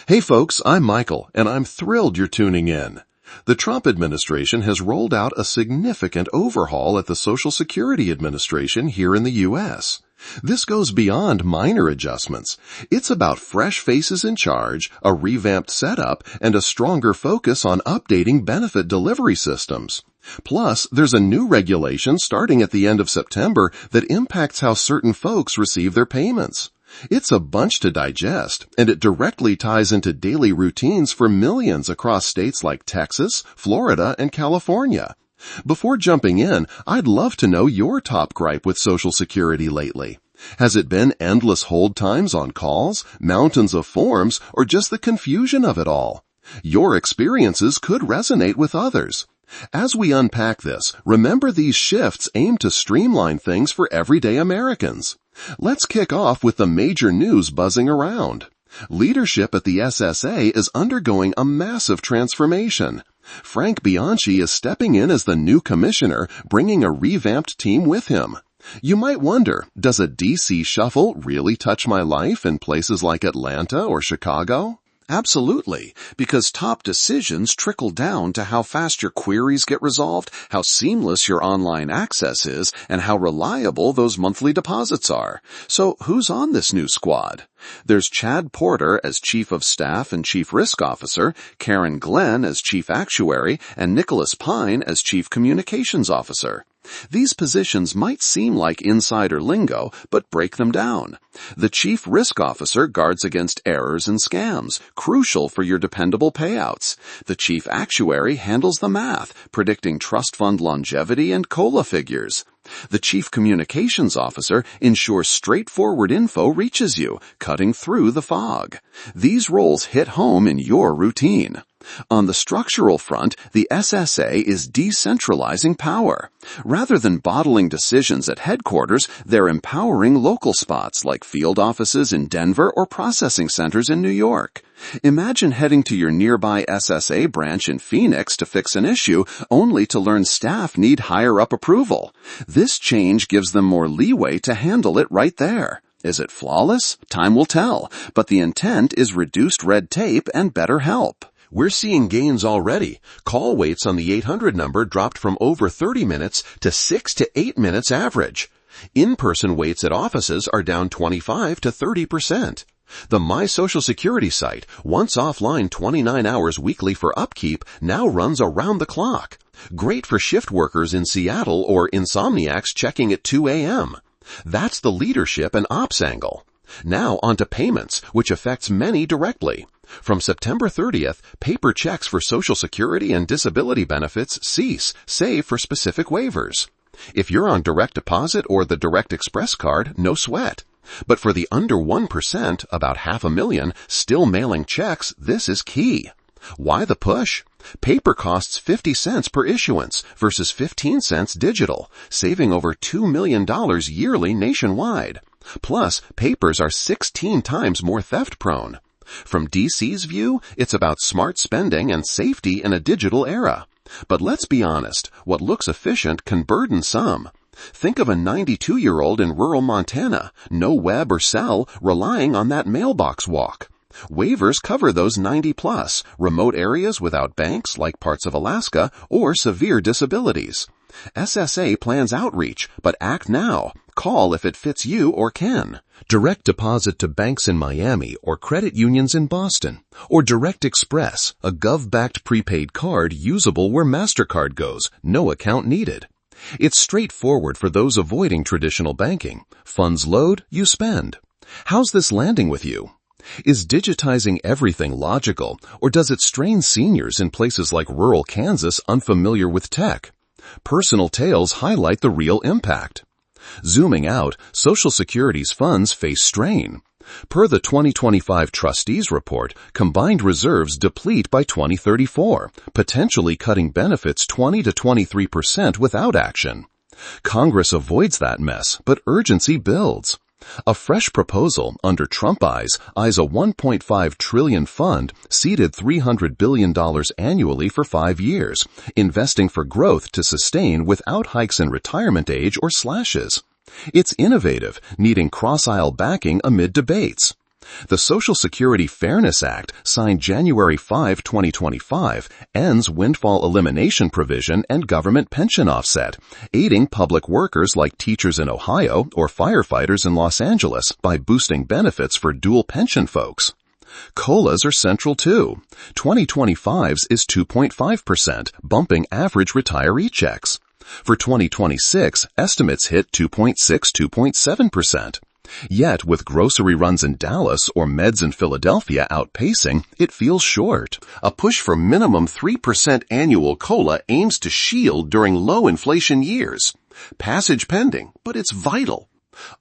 Hey folks, I'm Michael, and I'm thrilled you're tuning in. The Trump administration has rolled out a significant overhaul at the Social Security Administration here in the U.S. This goes beyond minor adjustments. It's about fresh faces in charge, a revamped setup, and a stronger focus on updating benefit delivery systems. Plus, there's a new regulation starting at the end of September that impacts how certain folks receive their payments. It's a bunch to digest, and it directly ties into daily routines for millions across states like Texas, Florida, and California. Before jumping in, I'd love to know your top gripe with Social Security lately. Has it been endless hold times on calls, mountains of forms, or just the confusion of it all? Your experiences could resonate with others. As we unpack this, remember these shifts aim to streamline things for everyday Americans. Let's kick off with the major news buzzing around. Leadership at the SSA is undergoing a massive transformation. Frank Bianchi is stepping in as the new commissioner, bringing a revamped team with him. You might wonder, does a DC shuffle really touch my life in places like Atlanta or Chicago? Absolutely, because top decisions trickle down to how fast your queries get resolved, how seamless your online access is, and how reliable those monthly deposits are. So who's on this new squad? There's Chad Porter as Chief of Staff and Chief Risk Officer, Karen Glenn as Chief Actuary, and Nicholas Pine as Chief Communications Officer. These positions might seem like insider lingo, but break them down. The Chief Risk Officer guards against errors and scams, crucial for your dependable payouts. The Chief Actuary handles the math, predicting trust fund longevity and COLA figures. The Chief Communications Officer ensures straightforward info reaches you, cutting through the fog. These roles hit home in your routine. On the structural front, the SSA is decentralizing power. Rather than bottling decisions at headquarters, they're empowering local spots like field offices in Denver or processing centers in New York. Imagine heading to your nearby SSA branch in Phoenix to fix an issue, only to learn staff need higher-up approval. This change gives them more leeway to handle it right there. Is it flawless? Time will tell, but the intent is reduced red tape and better help. We're seeing gains already. Call waits on the 800 number dropped from over 30 minutes to 6 to 8 minutes average. In-person waits at offices are down 25 to 30%. The My Social Security site, once offline 29 hours weekly for upkeep, now runs around the clock. Great for shift workers in Seattle or insomniacs checking at 2 a.m. That's the leadership and ops angle. Now onto payments, which affects many directly. From September 30th, paper checks for Social Security and disability benefits cease, save for specific waivers. If you're on direct deposit or the Direct Express card, no sweat. But for the under 1%, about 500,000, still mailing checks, this is key. Why the push? Paper costs 50 cents per issuance versus 15 cents digital, saving over $2 million yearly nationwide. Plus, papers are 16 times more theft-prone. From DC's view, it's about smart spending and safety in a digital era. But let's be honest, what looks efficient can burden some. Think of a 92-year-old in rural Montana, no web or cell, relying on that mailbox walk. Waivers cover those 90-plus, remote areas without banks like parts of Alaska, or severe disabilities. SSA plans outreach, but act now. Call if it fits you or can. Direct deposit to banks in Miami or credit unions in Boston. Or Direct Express, a gov-backed prepaid card usable where MasterCard goes, no account needed. It's straightforward for those avoiding traditional banking. Funds load, you spend. How's this landing with you? Is digitizing everything logical, or does it strain seniors in places like rural Kansas unfamiliar with tech? Personal tales highlight the real impact. Zooming out, Social Security's funds face strain. Per the 2025 Trustees Report, combined reserves deplete by 2034, potentially cutting benefits 20 to 23% without action. Congress avoids that mess, but urgency builds. A fresh proposal under Trump eyes a $1.5 trillion fund seeded $300 billion annually for 5 years, investing for growth to sustain without hikes in retirement age or slashes. It's innovative, needing cross-aisle backing amid debates. The Social Security Fairness Act, signed January 5, 2025, ends windfall elimination provision and government pension offset, aiding public workers like teachers in Ohio or firefighters in Los Angeles by boosting benefits for dual pension folks. COLAs are central too. 2025's is 2.5%, bumping average retiree checks. For 2026, estimates hit 2.7%. Yet, with grocery runs in Dallas or meds in Philadelphia outpacing, it feels short. A push for minimum 3% annual COLA aims to shield during low inflation years. Passage pending, but it's vital.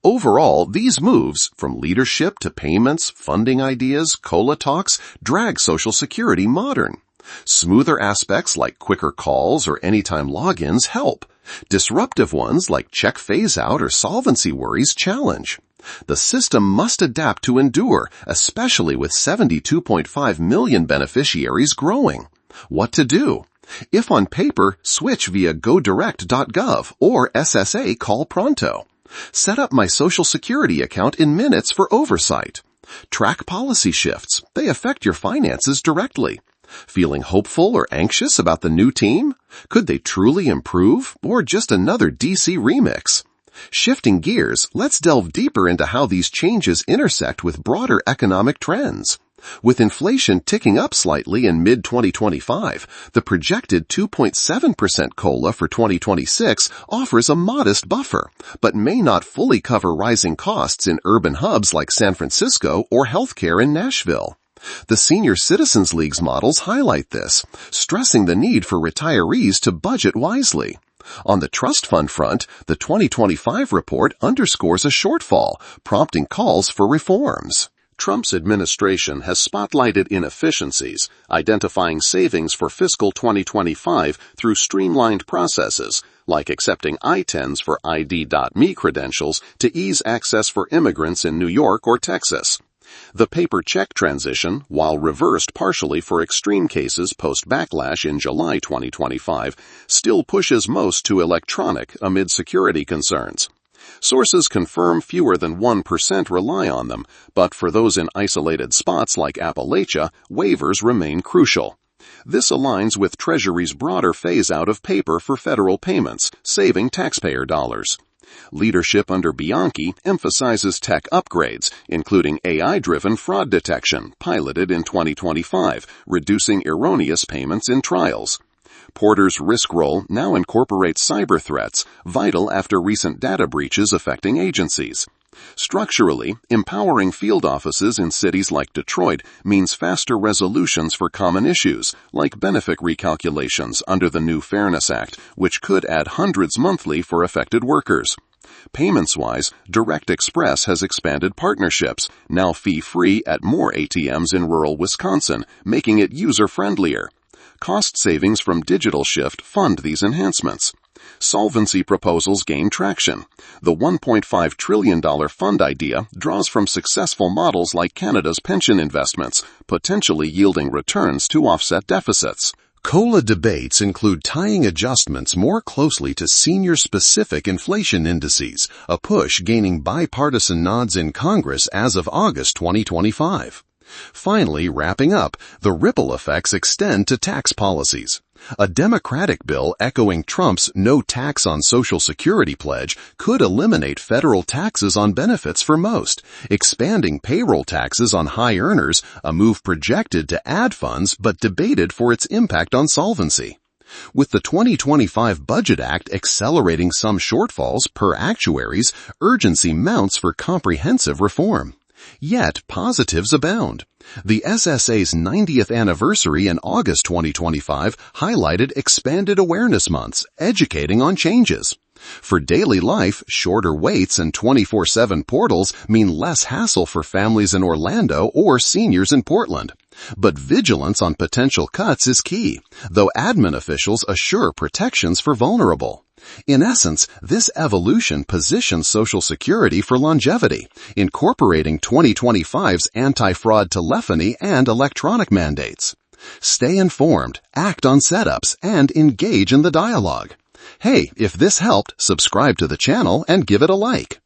Overall, these moves, from leadership to payments, funding ideas, COLA talks, drag Social Security modern. Smoother aspects like quicker calls or anytime logins help. Disruptive ones like check phase-out or solvency worries challenge. The system must adapt to endure, especially with 72.5 million beneficiaries growing. What to do? If on paper, switch via godirect.gov or SSA Call Pronto. Set up my Social Security account in minutes for oversight. Track policy shifts. They affect your finances directly. Feeling hopeful or anxious about the new team? Could they truly improve, or just another DC remix? Shifting gears, let's delve deeper into how these changes intersect with broader economic trends. With inflation ticking up slightly in mid-2025, the projected 2.7% COLA for 2026 offers a modest buffer, but may not fully cover rising costs in urban hubs like San Francisco or healthcare in Nashville. The Senior Citizens League's models highlight this, stressing the need for retirees to budget wisely. On the trust fund front, the 2025 report underscores a shortfall, prompting calls for reforms. Trump's administration has spotlighted inefficiencies, identifying savings for fiscal 2025 through streamlined processes, like accepting I-10s for ID.me credentials to ease access for immigrants in New York or Texas. The paper check transition, while reversed partially for extreme cases post-backlash in July 2025, still pushes most to electronic amid security concerns. Sources confirm fewer than 1% rely on them, but for those in isolated spots like Appalachia, waivers remain crucial. This aligns with Treasury's broader phase-out of paper for federal payments, saving taxpayer dollars. Leadership under Bianchi emphasizes tech upgrades, including AI-driven fraud detection, piloted in 2025, reducing erroneous payments in trials. Porter's risk role now incorporates cyber threats, vital after recent data breaches affecting agencies. Structurally, empowering field offices in cities like Detroit means faster resolutions for common issues, like benefit recalculations under the new Fairness Act, which could add hundreds monthly for affected workers. Payments-wise, Direct Express has expanded partnerships, now fee-free at more ATMs in rural Wisconsin, making it user-friendlier. Cost savings from Digital Shift fund these enhancements. Solvency proposals gain traction. The $1.5 trillion fund idea draws from successful models like Canada's pension investments, potentially yielding returns to offset deficits. COLA debates include tying adjustments more closely to senior-specific inflation indices, a push gaining bipartisan nods in Congress as of August 2025. Finally, wrapping up, the ripple effects extend to tax policies. A Democratic bill echoing Trump's no tax on Social Security pledge could eliminate federal taxes on benefits for most, expanding payroll taxes on high earners, a move projected to add funds but debated for its impact on solvency. With the 2025 Budget Act accelerating some shortfalls per actuaries, urgency mounts for comprehensive reform. Yet, positives abound. The SSA's 90th anniversary in August 2025 highlighted expanded awareness months, educating on changes. For daily life, shorter waits and 24/7 portals mean less hassle for families in Orlando or seniors in Portland. But vigilance on potential cuts is key, though admin officials assure protections for vulnerable. In essence, this evolution positions Social Security for longevity, incorporating 2025's anti-fraud telephony and electronic mandates. Stay informed, act on setups, and engage in the dialogue. Hey, if this helped, subscribe to the channel and give it a like.